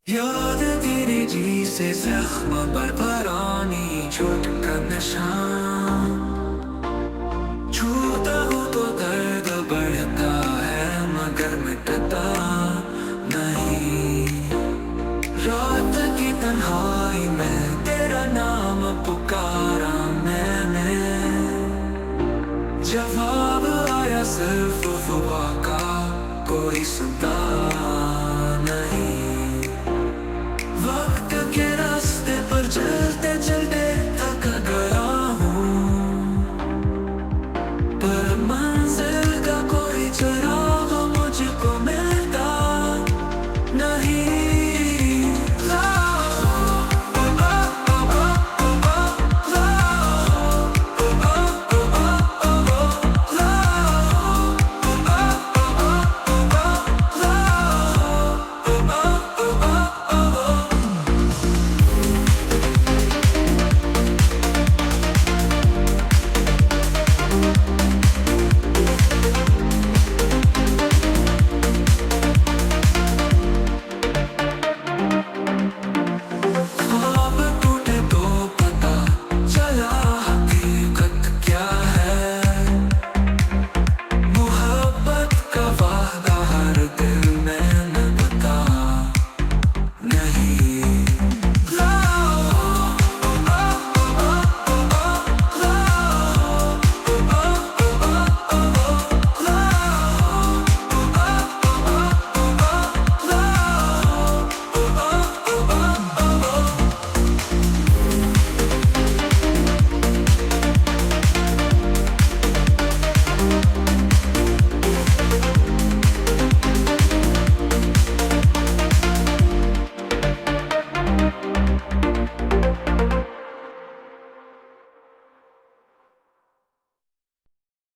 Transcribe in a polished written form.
याद तेरी जी से जख्म पर पुरानी चोट का निशान, छूता हूँ तो दर्द बढ़ता है मगर मिटता नहीं। रात की तन्हाई में तेरा नाम पुकारा मैंने, जवाब आया सिर्फ हवा का, कोई सुनता